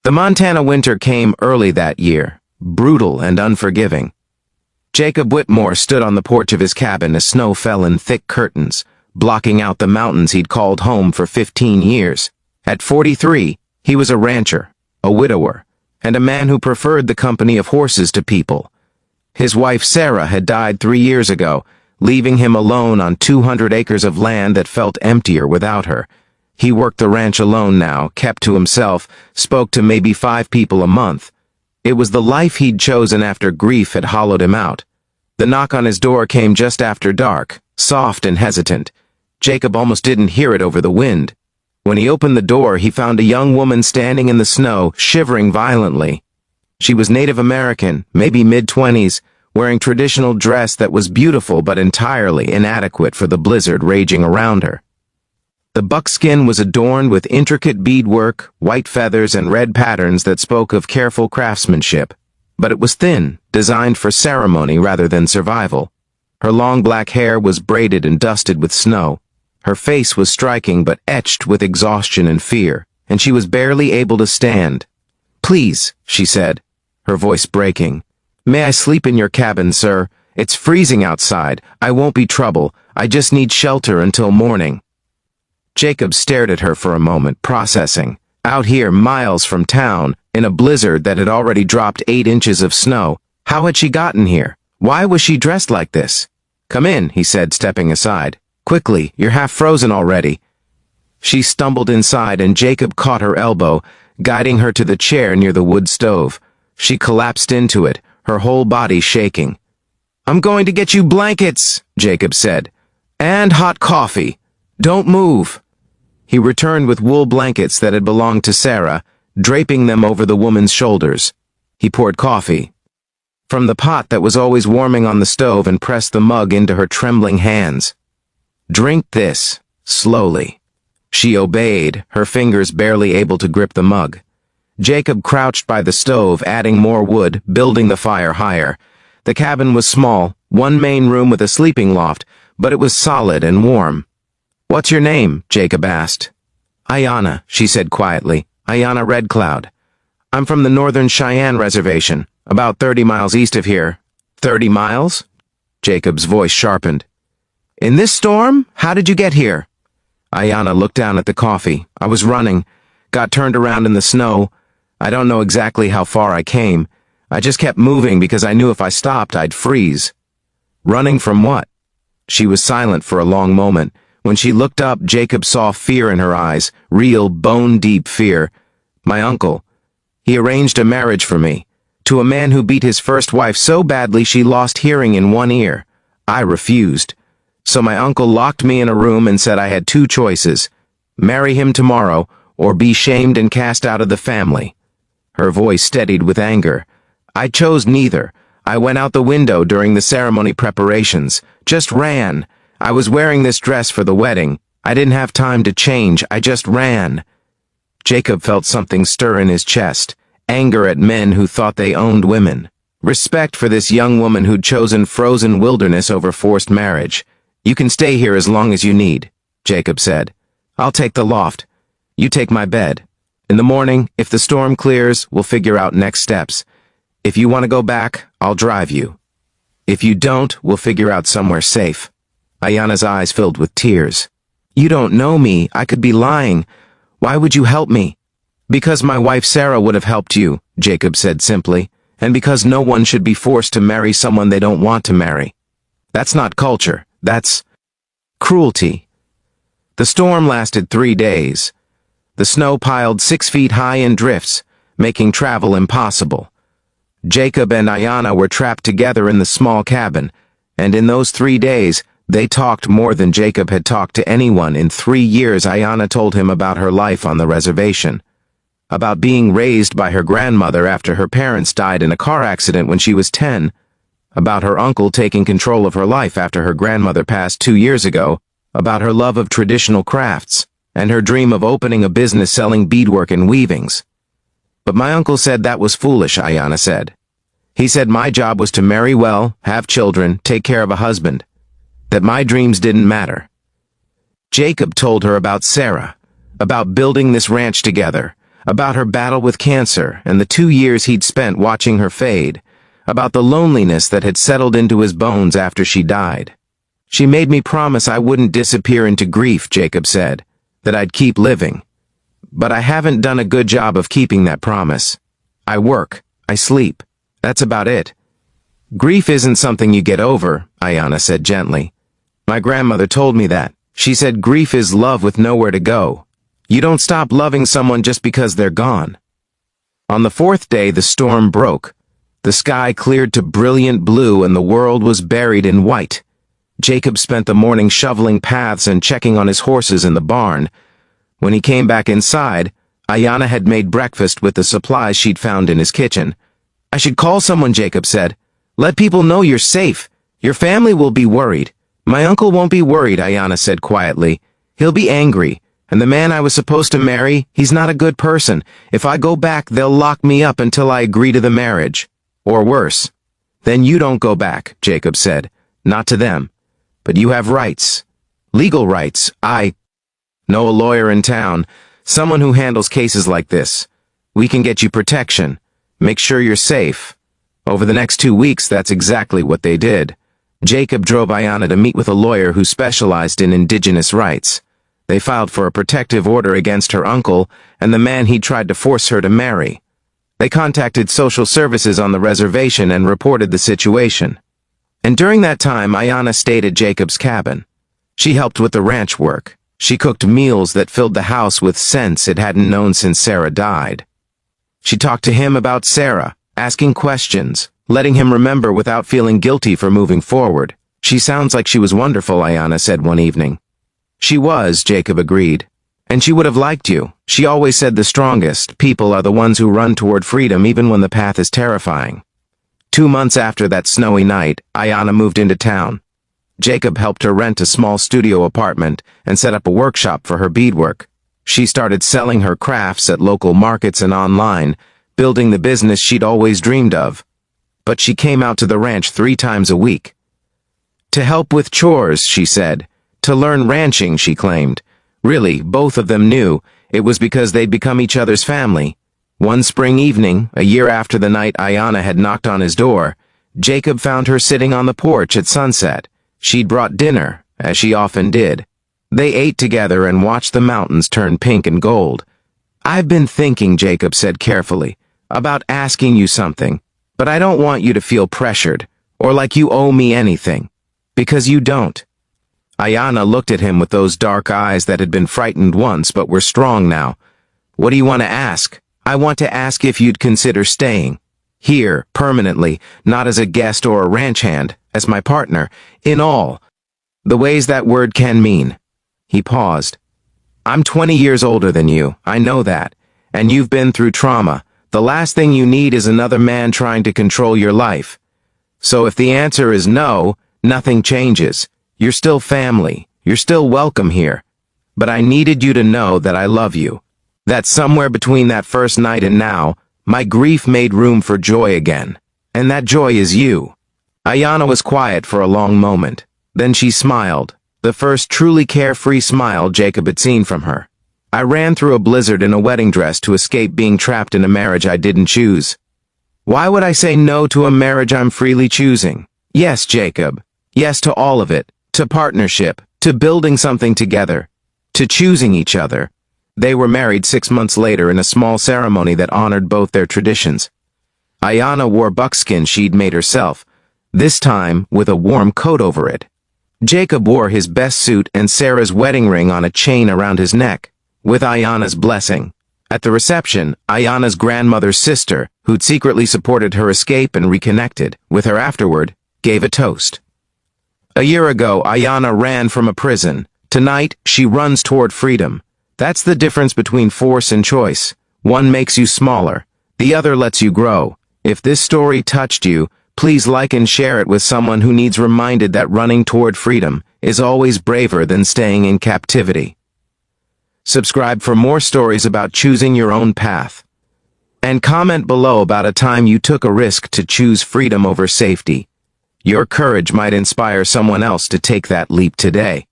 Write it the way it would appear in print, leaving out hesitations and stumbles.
The Montana winter came early that year, brutal and unforgiving. Jacob Whitmore stood on the porch of his cabin as snow fell in thick curtains, blocking out the mountains he'd called home for 15 years. At 43, he was a rancher, a widower, and a man who preferred the company of horses to people. His wife Sarah had died 3 years ago, leaving him alone on 200 acres of land that felt emptier without her. He worked the ranch alone now, kept to himself, spoke to maybe 5 people a month. It was the life he'd chosen after grief had hollowed him out. The knock on his door came just after dark, soft and hesitant. Jacob almost didn't hear it over the wind. When he opened the door, he found a young woman standing in the snow, shivering violently. She was Native American, maybe mid-20s, wearing traditional dress that was beautiful but entirely inadequate for the blizzard raging around her. The buckskin was adorned with intricate beadwork, white feathers, and red patterns that spoke of careful craftsmanship. But it was thin, designed for ceremony rather than survival. Her long black hair was braided and dusted with snow. Her face was striking but etched with exhaustion and fear, and she was barely able to stand. "Please," she said, her voice breaking. "May I sleep in your cabin, sir? It's freezing outside. I won't be trouble. I just need shelter until morning." Jacob stared at her for a moment, processing. Out here, miles from town, in a blizzard that had already dropped 8 inches of snow. How had she gotten here? Why was she dressed like this? "Come in," he said, stepping aside. "Quickly, you're half frozen already." She stumbled inside and Jacob caught her elbow, guiding her to the chair near the wood stove. She collapsed into it, her whole body shaking. "I'm going to get you blankets," Jacob said. "And hot coffee. Don't move." He returned with wool blankets that had belonged to Sarah, draping them over the woman's shoulders. He poured coffee from the pot that was always warming on the stove and pressed the mug into her trembling hands. "Drink this, slowly." She obeyed, her fingers barely able to grip the mug. Jacob crouched by the stove, adding more wood, building the fire higher. The cabin was small, one main room with a sleeping loft, but it was solid and warm. "What's your name?" Jacob asked. "Ayanna," she said quietly. "Ayanna Red Cloud. I'm from the Northern Cheyenne Reservation, about 30 miles east of here." "30 miles?" Jacob's voice sharpened. "In this storm? How did you get here?" Ayanna looked down at the coffee. "I was running. Got turned around in the snow. I don't know exactly how far I came. I just kept moving because I knew if I stopped, I'd freeze." "Running from what?" She was silent for a long moment. When she looked up, Jacob saw fear in her eyes, real, bone-deep fear. "My uncle. He arranged a marriage for me, to a man who beat his first wife so badly she lost hearing in one ear. I refused. So my uncle locked me in a room and said I had 2 choices. Marry him tomorrow, or be shamed and cast out of the family." Her voice steadied with anger. "I chose neither. I went out the window during the ceremony preparations. Just ran. I was wearing this dress for the wedding. I didn't have time to change. I just ran." Jacob felt something stir in his chest, anger at men who thought they owned women. Respect for this young woman who'd chosen frozen wilderness over forced marriage. "You can stay here as long as you need," Jacob said. "I'll take the loft. You take my bed. In the morning, if the storm clears, we'll figure out next steps. If you want to go back, I'll drive you. If you don't, we'll figure out somewhere safe." Ayanna's eyes filled with tears. "You don't know me. I could be lying. Why would you help me?" "Because my wife Sarah would have helped you," Jacob said simply, "and because no one should be forced to marry someone they don't want to marry. That's not culture. That's cruelty." The storm lasted 3 days. The snow piled 6 feet high in drifts, making travel impossible. Jacob and Ayanna were trapped together in the small cabin, and in those 3 days, they talked more than Jacob had talked to anyone in 3 years. Ayanna told him about her life on the reservation, about being raised by her grandmother after her parents died in a car accident when she was 10, about her uncle taking control of her life after her grandmother passed 2 years ago, about her love of traditional crafts, and her dream of opening a business selling beadwork and weavings. "But my uncle said that was foolish," Ayanna said. "He said my job was to marry well, have children, take care of a husband. That my dreams didn't matter." Jacob told her about Sarah, about building this ranch together, about her battle with cancer and the 2 years he'd spent watching her fade, about the loneliness that had settled into his bones after she died. "She made me promise I wouldn't disappear into grief," Jacob said, "that I'd keep living. But I haven't done a good job of keeping that promise. I work, I sleep. That's about it." "Grief isn't something you get over," Ayanna said gently. "My grandmother told me that. She said grief is love with nowhere to go. You don't stop loving someone just because they're gone." On the fourth day, the storm broke. The sky cleared to brilliant blue and the world was buried in white. Jacob spent the morning shoveling paths and checking on his horses in the barn. When he came back inside, Ayanna had made breakfast with the supplies she'd found in his kitchen. "I should call someone," Jacob said. "Let people know you're safe. Your family will be worried." "My uncle won't be worried," Ayanna said quietly. "He'll be angry. And the man I was supposed to marry, he's not a good person. If I go back, they'll lock me up until I agree to the marriage. Or worse." "Then you don't go back," Jacob said. "Not to them. But you have rights. Legal rights. I know a lawyer in town, someone who handles cases like this. We can get you protection. Make sure you're safe." Over the next 2 weeks, that's exactly what they did. Jacob drove Ayanna to meet with a lawyer who specialized in indigenous rights. They filed for a protective order against her uncle and the man he tried to force her to marry. They contacted social services on the reservation and reported the situation. And during that time, Ayanna stayed at Jacob's cabin. She helped with the ranch work. She cooked meals that filled the house with scents it hadn't known since Sarah died. She talked to him about Sarah, asking questions, letting him remember without feeling guilty for moving forward. "She sounds like she was wonderful," Ayanna said one evening. "She was," Jacob agreed. "And she would have liked you. She always said the strongest people are the ones who run toward freedom even when the path is terrifying." 2 months after that snowy night, Ayanna moved into town. Jacob helped her rent a small studio apartment and set up a workshop for her beadwork. She started selling her crafts at local markets and online, building the business she'd always dreamed of. But she came out to the ranch 3 times a week. To help with chores, she said. To learn ranching, she claimed. Really, both of them knew it was because they'd become each other's family. One spring evening, a year after the night Ayanna had knocked on his door, Jacob found her sitting on the porch at sunset. She'd brought dinner, as she often did. They ate together and watched the mountains turn pink and gold. "I've been thinking," Jacob said carefully, "about asking you something, but I don't want you to feel pressured, or like you owe me anything. Because you don't." Ayanna looked at him with those dark eyes that had been frightened once but were strong now. "What do you want to ask?" "I want to ask if you'd consider staying. Here, permanently, not as a guest or a ranch hand, as my partner, in all the ways that word can mean." He paused. "I'm 20 years older than you, I know that, and you've been through trauma. The last thing you need is another man trying to control your life. So if the answer is no, nothing changes. You're still family. You're still welcome here. But I needed you to know that I love you. That somewhere between that first night and now, my grief made room for joy again. And that joy is you." Ayanna was quiet for a long moment. Then she smiled, the first truly carefree smile Jacob had seen from her. "I ran through a blizzard in a wedding dress to escape being trapped in a marriage I didn't choose. Why would I say no to a marriage I'm freely choosing? Yes, Jacob. Yes to all of it. To partnership. To building something together. To choosing each other." They were married 6 months later in a small ceremony that honored both their traditions. Ayanna wore buckskin she'd made herself, this time with a warm coat over it. Jacob wore his best suit and Sarah's wedding ring on a chain around his neck, with Ayanna's blessing. At the reception, Ayanna's grandmother's sister, who'd secretly supported her escape and reconnected with her afterward, gave a toast. A year ago, Ayanna ran from a prison. Tonight, she runs toward freedom. That's the difference between force and choice. One makes you smaller. The other lets you grow. If this story touched you, please like and share it with someone who needs reminded that running toward freedom is always braver than staying in captivity. Subscribe for more stories about choosing your own path. And comment below about a time you took a risk to choose freedom over safety. Your courage might inspire someone else to take that leap today.